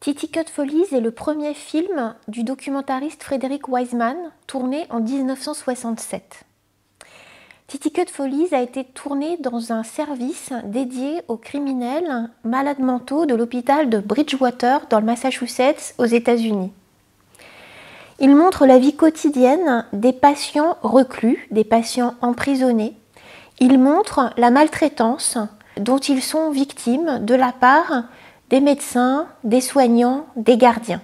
Titicut Follies est le premier film du documentariste Frederick Wiseman, tourné en 1967. Titicut Follies a été tourné dans un service dédié aux criminels malades mentaux de l'hôpital de Bridgewater dans le Massachusetts aux États-Unis. Il montre la vie quotidienne des patients reclus, des patients emprisonnés. Il montre la maltraitance dont ils sont victimes de la part des médecins, des soignants, des gardiens.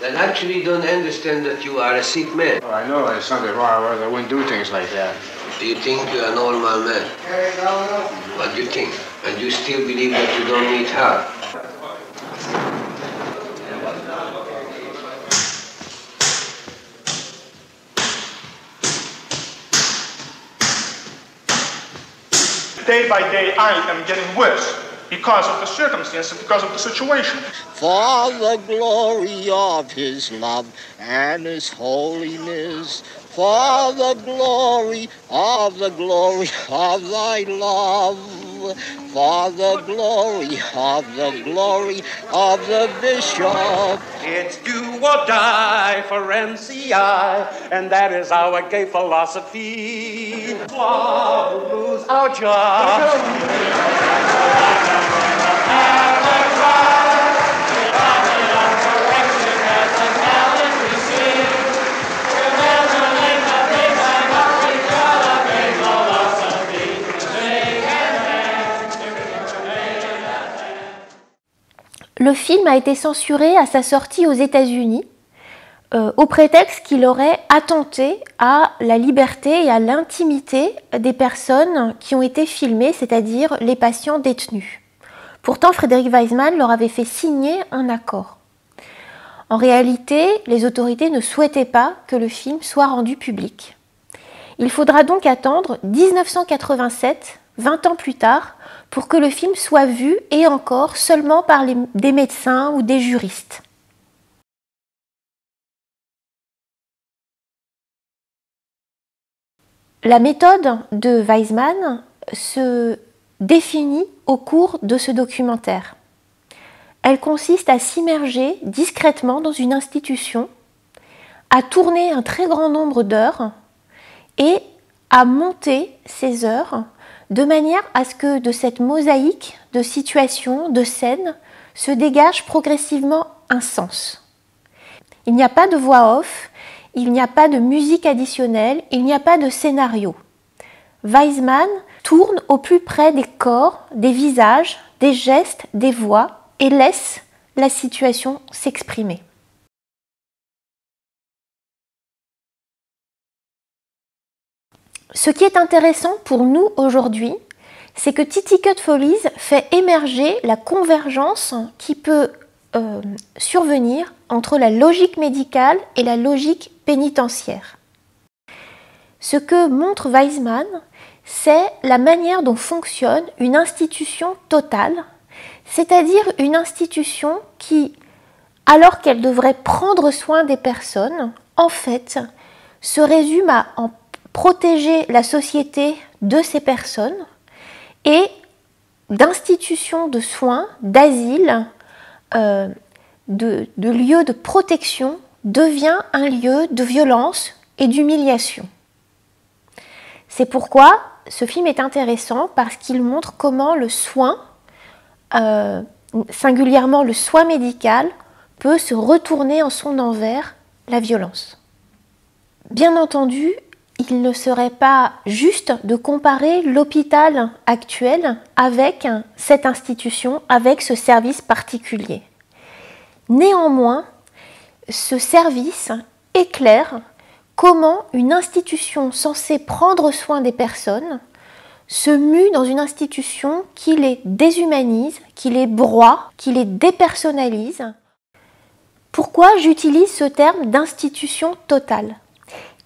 Then actually you don't understand that you are a sick man. Oh, I know there's something wrong, or I wouldn't do things like that. You think you're a normal man. What do you think? And you still believe that you don't need help. Day by day, I am getting worse because of the circumstances, because of the situation. For the glory of his love and his holiness, for the glory of thy love, for the glory of the bishop. It's do or die for NCI, and that is our gay philosophy. Or lose our job. Le film a été censuré à sa sortie aux États-Unis au prétexte qu'il aurait attenté à la liberté et à l'intimité des personnes qui ont été filmées, c'est-à-dire les patients détenus. Pourtant, Frederick Wiseman leur avait fait signer un accord. En réalité, les autorités ne souhaitaient pas que le film soit rendu public. Il faudra donc attendre 1987, 20 ans plus tard, pour que le film soit vu, et encore seulement par des médecins ou des juristes. La méthode de Wiseman se définit au cours de ce documentaire. Elle consiste à s'immerger discrètement dans une institution, à tourner un très grand nombre d'heures et à monter ces heures de manière à ce que de cette mosaïque de situations, de scènes, se dégage progressivement un sens. Il n'y a pas de voix off, il n'y a pas de musique additionnelle, il n'y a pas de scénario. Wiseman tourne au plus près des corps, des visages, des gestes, des voix et laisse la situation s'exprimer. Ce qui est intéressant pour nous aujourd'hui, c'est que Titicut Follies fait émerger la convergence qui peut survenir entre la logique médicale et la logique pénitentiaire. Ce que montre Wiseman, c'est la manière dont fonctionne une institution totale, c'est-à-dire une institution qui, alors qu'elle devrait prendre soin des personnes, en fait, se résume à en protéger la société de ces personnes et d'institutions de soins, d'asile, de lieux de protection devient un lieu de violence et d'humiliation. C'est pourquoi ce film est intéressant, parce qu'il montre comment le soin, singulièrement le soin médical, peut se retourner en son envers la violence. Bien entendu, il ne serait pas juste de comparer l'hôpital actuel avec cette institution, avec ce service particulier. Néanmoins, ce service éclaire comment une institution censée prendre soin des personnes se mue dans une institution qui les déshumanise, qui les broie, qui les dépersonnalise. Pourquoi j'utilise ce terme d'institution totale ?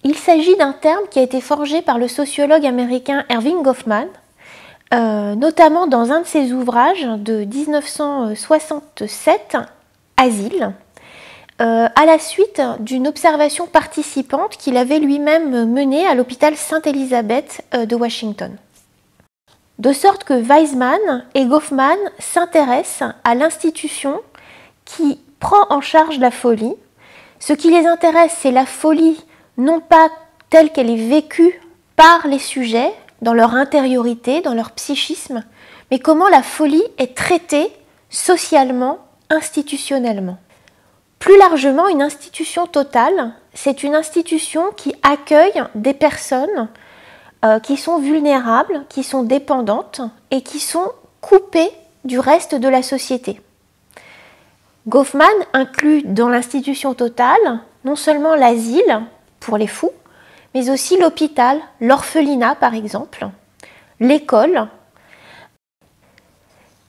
Il s'agit d'un terme qui a été forgé par le sociologue américain Erving Goffman notamment dans un de ses ouvrages de 1967, Asile, à la suite d'une observation participante qu'il avait lui-même menée à l'hôpital Sainte-Élisabeth de Washington. De sorte que Weizmann et Goffman s'intéressent à l'institution qui prend en charge la folie. Ce qui les intéresse, c'est la folie, non pas telle qu'elle est vécue par les sujets, dans leur intériorité, dans leur psychisme, mais comment la folie est traitée socialement, institutionnellement. Plus largement, une institution totale, c'est une institution qui accueille des personnes qui sont vulnérables, qui sont dépendantes et qui sont coupées du reste de la société. Goffman inclut dans l'institution totale non seulement l'asile pour les fous, mais aussi l'hôpital, l'orphelinat par exemple, l'école.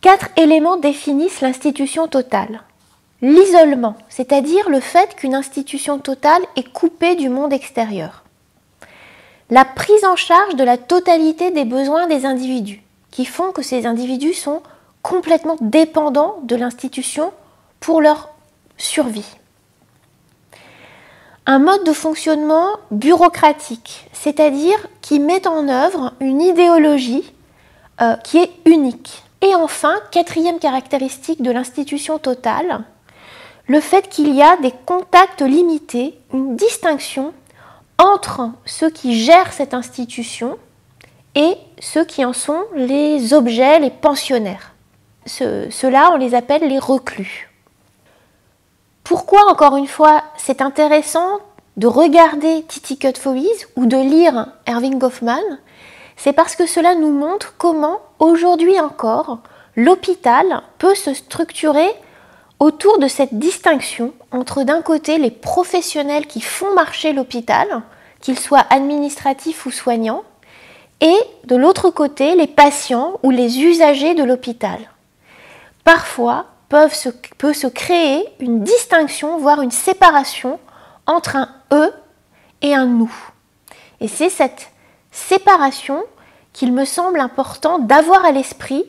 4 éléments définissent l'institution totale. L'isolement, c'est-à-dire le fait qu'une institution totale est coupée du monde extérieur. La prise en charge de la totalité des besoins des individus, qui font que ces individus sont complètement dépendants de l'institution pour leur survie. Un mode de fonctionnement bureaucratique, c'est-à-dire qui met en œuvre une idéologie qui est unique. Et enfin, 4e caractéristique de l'institution totale, le fait qu'il y a des contacts limités, une distinction entre ceux qui gèrent cette institution et ceux qui en sont les objets, les pensionnaires. Ceux-là, on les appelle les reclus. Pourquoi, encore une fois, c'est intéressant de regarder Titicut Follies ou de lire Erving Goffman? C'est parce que cela nous montre comment, aujourd'hui encore, l'hôpital peut se structurer autour de cette distinction entre d'un côté les professionnels qui font marcher l'hôpital, qu'ils soient administratifs ou soignants, et de l'autre côté les patients ou les usagers de l'hôpital. Parfois, peut se créer une distinction, voire une séparation entre un « eux » et un « nous ». Et c'est cette séparation qu'il me semble important d'avoir à l'esprit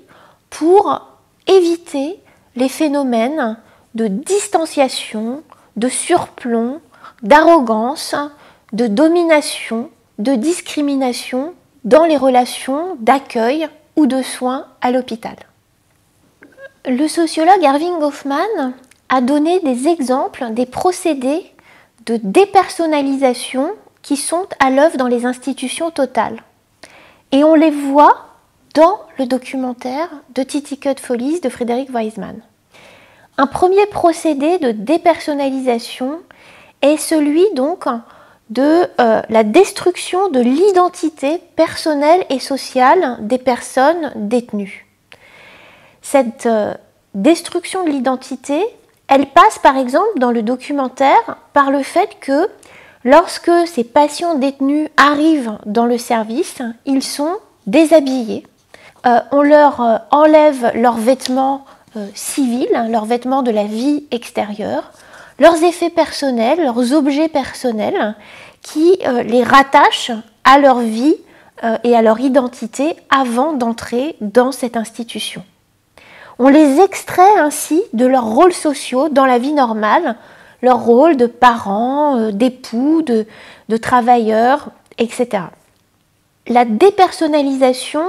pour éviter les phénomènes de distanciation, de surplomb, d'arrogance, de domination, de discrimination dans les relations d'accueil ou de soins à l'hôpital. Le sociologue Erving Goffman a donné des exemples, des procédés de dépersonnalisation qui sont à l'œuvre dans les institutions totales. Et on les voit dans le documentaire de Titicut Follies de Frederick Weizmann. Un premier procédé de dépersonnalisation est celui donc de la destruction de l'identité personnelle et sociale des personnes détenues. Cette destruction de l'identité, elle passe par exemple dans le documentaire par le fait que lorsque ces patients détenus arrivent dans le service, ils sont déshabillés. On leur enlève leurs vêtements civils, leurs vêtements de la vie extérieure, leurs effets personnels, leurs objets personnels qui les rattachent à leur vie et à leur identité avant d'entrer dans cette institution. On les extrait ainsi de leurs rôles sociaux dans la vie normale, leur rôle de parents, d'époux, de travailleurs, etc. La dépersonnalisation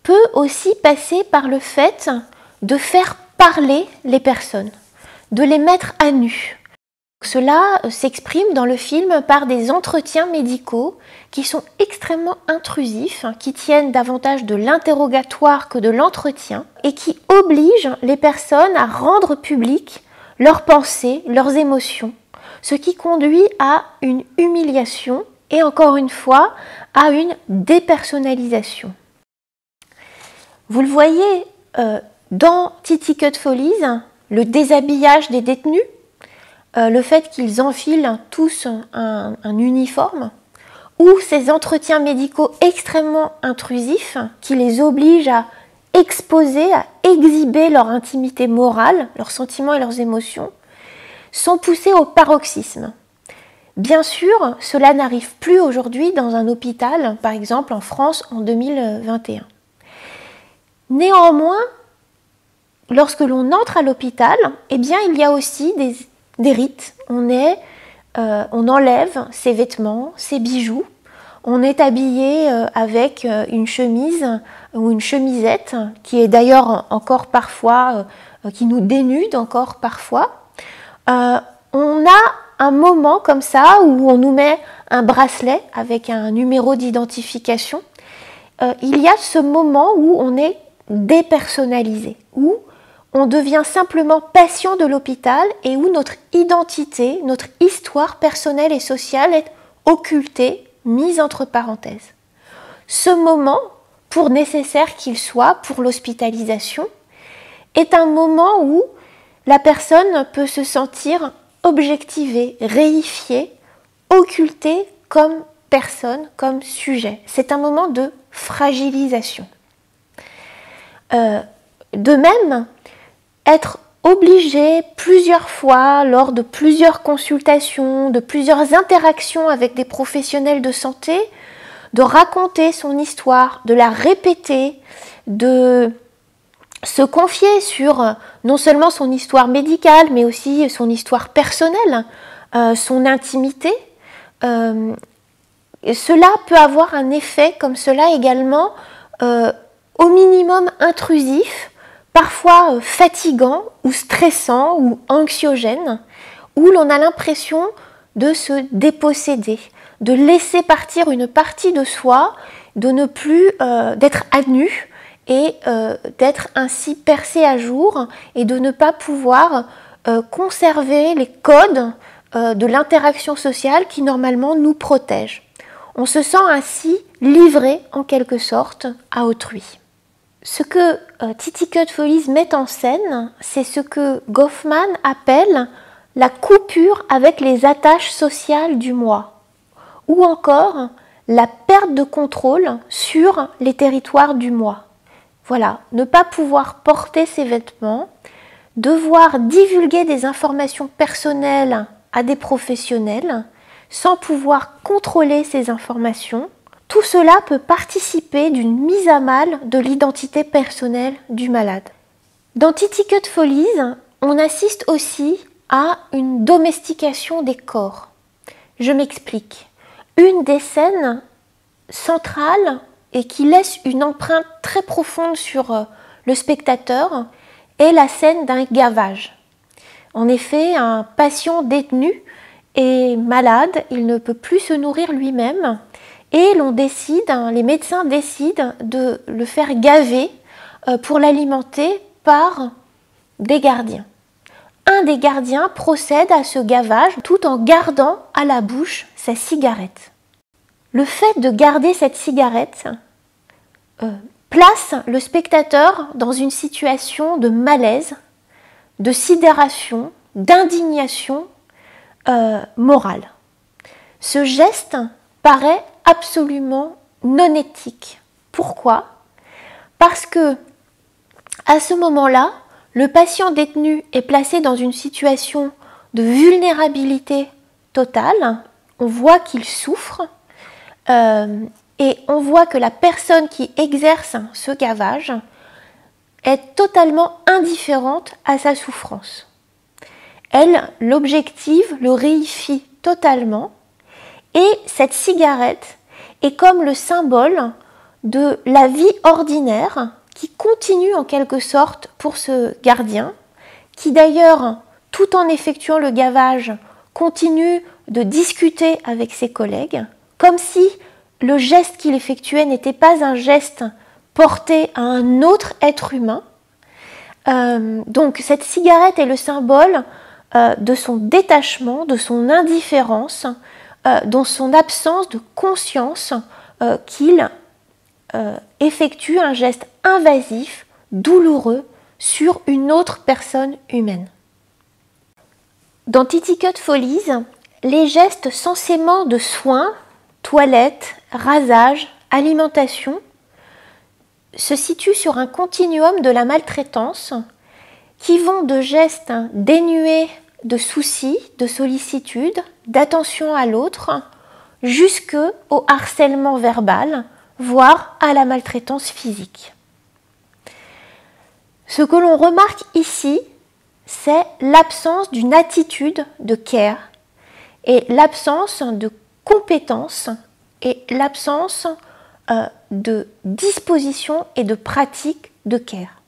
peut aussi passer par le fait de faire parler les personnes, de les mettre à nu. Cela s'exprime dans le film par des entretiens médicaux qui sont extrêmement intrusifs, qui tiennent davantage de l'interrogatoire que de l'entretien et qui obligent les personnes à rendre public leurs pensées, leurs émotions, ce qui conduit à une humiliation et encore une fois à une dépersonnalisation. Vous le voyez dans Titicut Follies, le déshabillage des détenus, le fait qu'ils enfilent tous un uniforme, ou ces entretiens médicaux extrêmement intrusifs qui les obligent à exposer, à exhiber leur intimité morale, leurs sentiments et leurs émotions, sont poussés au paroxysme. Bien sûr, cela n'arrive plus aujourd'hui dans un hôpital, par exemple en France en 2021. Néanmoins, lorsque l'on entre à l'hôpital, eh bien, il y a aussi des rites. On enlève ses vêtements, ses bijoux. On est habillé avec une chemise ou une chemisette qui est d'ailleurs encore parfois, qui nous dénude encore parfois. On a un moment comme ça où on nous met un bracelet avec un numéro d'identification. Il y a ce moment où on est dépersonnalisé, où on devient simplement patient de l'hôpital et où notre identité, notre histoire personnelle et sociale est occultée, mise entre parenthèses. Ce moment, pour nécessaire qu'il soit pour l'hospitalisation, est un moment où la personne peut se sentir objectivée, réifiée, occultée comme personne, comme sujet. C'est un moment de fragilisation. De même, être obligé plusieurs fois, lors de plusieurs consultations, de plusieurs interactions avec des professionnels de santé, de raconter son histoire, de la répéter, de se confier sur non seulement son histoire médicale, mais aussi son histoire personnelle, son intimité. Cela peut avoir un effet comme cela également, au minimum intrusif, parfois fatigant ou stressant ou anxiogène, où l'on a l'impression de se déposséder, de laisser partir une partie de soi, de ne plus d'être à nu et d'être ainsi percé à jour et de ne pas pouvoir conserver les codes de l'interaction sociale qui normalement nous protègent. On se sent ainsi livré en quelque sorte à autrui. Ce que Titicut Follies met en scène, c'est ce que Goffman appelle la coupure avec les attaches sociales du moi, ou encore la perte de contrôle sur les territoires du moi. Voilà, ne pas pouvoir porter ses vêtements, devoir divulguer des informations personnelles à des professionnels, sans pouvoir contrôler ces informations. Tout cela peut participer d'une mise à mal de l'identité personnelle du malade. Dans Titicut Follies, on assiste aussi à une domestication des corps. Je m'explique. Une des scènes centrales et qui laisse une empreinte très profonde sur le spectateur est la scène d'un gavage. En effet, un patient détenu est malade, il ne peut plus se nourrir lui-même et les médecins décident de le faire gaver pour l'alimenter par des gardiens. Un des gardiens procède à ce gavage tout en gardant à la bouche sa cigarette. Le fait de garder cette cigarette place le spectateur dans une situation de malaise, de sidération, d'indignation morale. Ce geste paraît absolument non éthique. Pourquoi ? Parce que à ce moment-là, le patient détenu est placé dans une situation de vulnérabilité totale. On voit qu'il souffre et on voit que la personne qui exerce ce gavage est totalement indifférente à sa souffrance. Elle l'objective, le réifie totalement et cette cigarette est comme le symbole de la vie ordinaire qui continue en quelque sorte pour ce gardien, qui d'ailleurs, tout en effectuant le gavage, continue de discuter avec ses collègues, comme si le geste qu'il effectuait n'était pas un geste porté à un autre être humain. Donc cette cigarette est le symbole de son détachement, de son indifférence, de son absence de conscience qu'il effectue un geste invasif, douloureux, sur une autre personne humaine. Dans Titicut Follies, les gestes censément de soins, toilette, rasage, alimentation, se situent sur un continuum de la maltraitance qui vont de gestes dénués de soucis, de sollicitude, d'attention à l'autre, jusqu'au harcèlement verbal, voire à la maltraitance physique. Ce que l'on remarque ici, c'est l'absence d'une attitude de care et l'absence de compétences et l'absence de disposition et de pratique de care.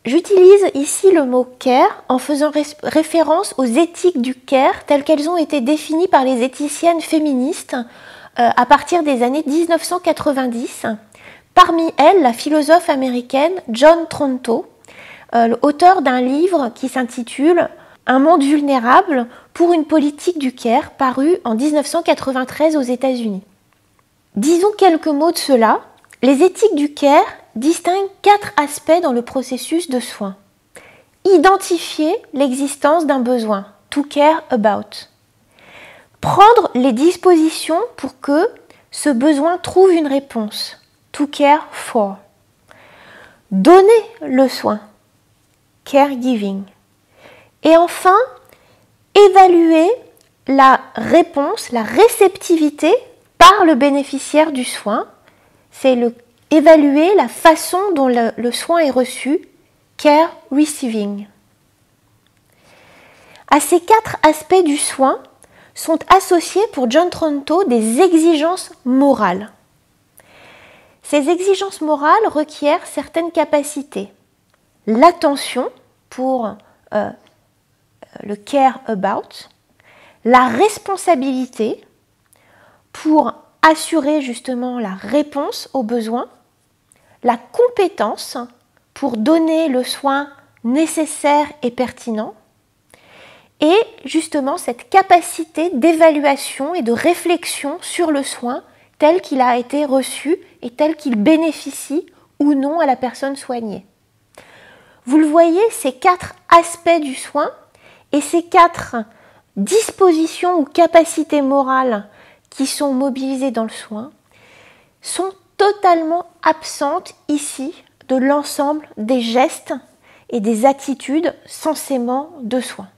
J'utilise ici le mot care en faisant référence aux éthiques du care telles qu'elles ont été définies par les éthiciennes féministes à partir des années 1990. Parmi elles, la philosophe américaine John Tronto, auteur d'un livre qui s'intitule « Un monde vulnérable pour une politique du care » paru en 1993 aux États-Unis. Disons quelques mots de cela. Les éthiques du care distinguent 4 aspects dans le processus de soins. Identifier l'existence d'un besoin, to care about. Prendre les dispositions pour que ce besoin trouve une réponse, to care for. Donner le soin, caregiving. Et enfin, évaluer la réponse, la réceptivité par le bénéficiaire du soin. C'est évaluer la façon dont le soin est reçu, care receiving. À ces 4 aspects du soin sont associés pour John Tronto des exigences morales. Ces exigences morales requièrent certaines capacités. L'attention pour le care about, la responsabilité pour assurer justement la réponse aux besoins, la compétence pour donner le soin nécessaire et pertinent, et justement cette capacité d'évaluation et de réflexion sur le soin tel qu'il a été reçu et tel qu'il bénéficie ou non à la personne soignée. Vous le voyez, ces 4 aspects du soin et ces 4 dispositions ou capacités morales qui sont mobilisées dans le soin sont totalement absentes ici de l'ensemble des gestes et des attitudes censément de soin.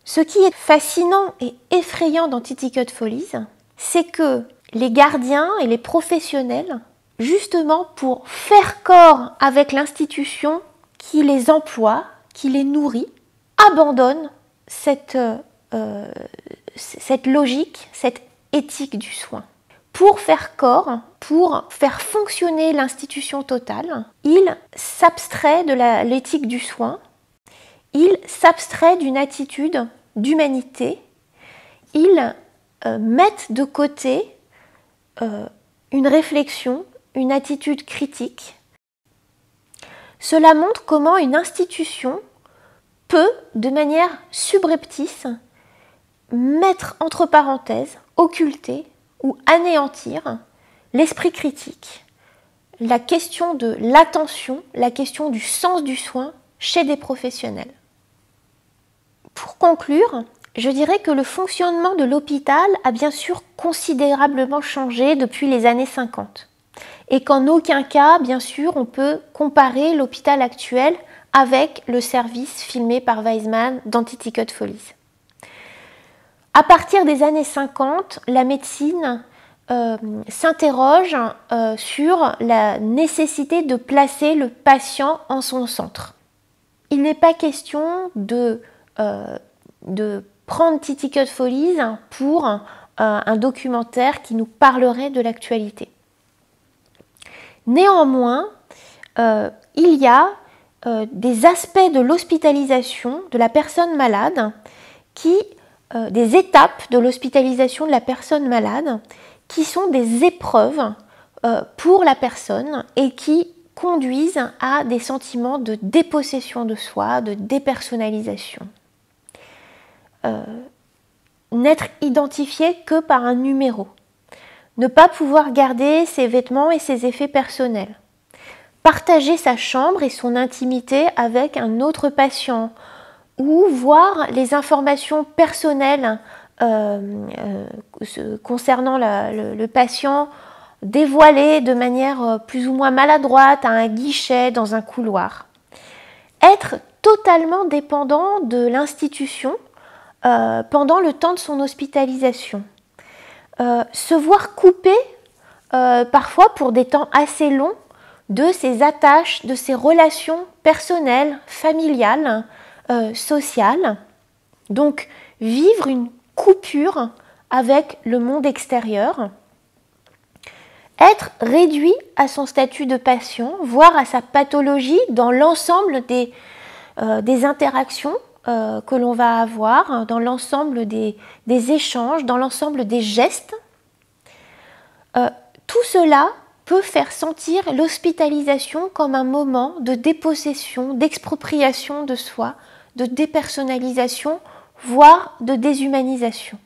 Ce qui est fascinant et effrayant dans Titicut Follies, c'est que les gardiens et les professionnels, justement pour faire corps avec l'institution qui les emploie, qui les nourrit, abandonnent cette logique, cette éthique du soin. Pour faire corps, pour faire fonctionner l'institution totale, ils s'abstraient de l'éthique du soin, ils s'abstraient d'une attitude d'humanité, ils mettent de côté une réflexion, une attitude critique. Cela montre comment une institution peut, de manière subreptice, mettre entre parenthèses, occulter ou anéantir l'esprit critique, la question de l'attention, la question du sens du soin chez des professionnels. Pour conclure, je dirais que le fonctionnement de l'hôpital a bien sûr considérablement changé depuis les années 50 et qu'en aucun cas, bien sûr, on peut comparer l'hôpital actuel avec le service filmé par Weisman dans Titicut Follies. À partir des années 50, la médecine s'interroge sur la nécessité de placer le patient en son centre. Il n'est pas question de prendre Titicut Follies pour un documentaire qui nous parlerait de l'actualité. Néanmoins, il y a des aspects de l'hospitalisation de la personne malade, des étapes de l'hospitalisation de la personne malade qui sont des épreuves pour la personne et qui conduisent à des sentiments de dépossession de soi, de dépersonnalisation. N'être identifié que par un numéro. Ne pas pouvoir garder ses vêtements et ses effets personnels. Partager sa chambre et son intimité avec un autre patient ou voir les informations personnelles concernant le patient dévoilées de manière plus ou moins maladroite à un guichet dans un couloir. Être totalement dépendant de l'institution pendant le temps de son hospitalisation. Se voir coupé, parfois pour des temps assez longs, de ses attaches, de ses relations personnelles, familiales, sociales. Donc, vivre une coupure avec le monde extérieur. Être réduit à son statut de patient, voire à sa pathologie dans l'ensemble des interactions que l'on va avoir, dans l'ensemble des échanges, dans l'ensemble des gestes. Tout cela peut faire sentir l'hospitalisation comme un moment de dépossession, d'expropriation de soi, de dépersonnalisation, voire de déshumanisation.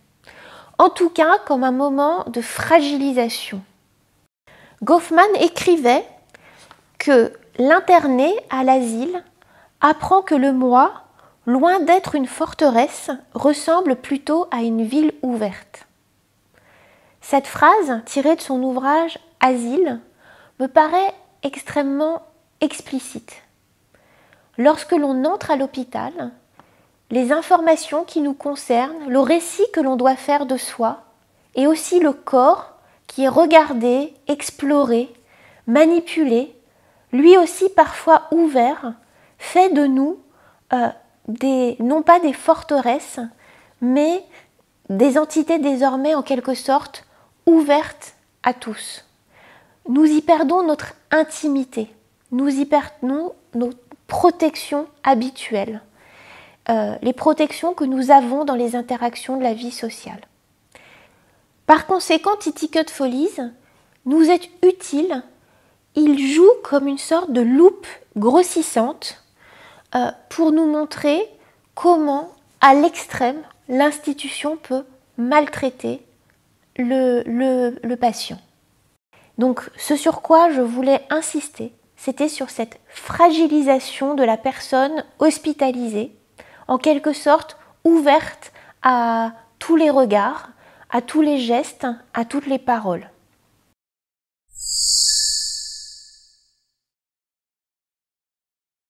En tout cas, comme un moment de fragilisation. Goffman écrivait que l'interné à l'asile apprend que le moi, loin d'être une forteresse, ressemble plutôt à une ville ouverte. Cette phrase, tirée de son ouvrage « Asile », me paraît extrêmement explicite. Lorsque l'on entre à l'hôpital, les informations qui nous concernent, le récit que l'on doit faire de soi, et aussi le corps qui est regardé, exploré, manipulé, lui aussi parfois ouvert, fait de nous non pas des forteresses, mais des entités désormais en quelque sorte ouvertes à tous. Nous y perdons notre intimité, nous y perdons nos protections habituelles, les protections que nous avons dans les interactions de la vie sociale. Par conséquent, Titicut Follies nous est utile, il joue comme une sorte de loupe grossissante pour nous montrer comment, à l'extrême, l'institution peut maltraiter le patient. Donc, ce sur quoi je voulais insister, c'était sur cette fragilisation de la personne hospitalisée, en quelque sorte ouverte à tous les regards, à tous les gestes, à toutes les paroles.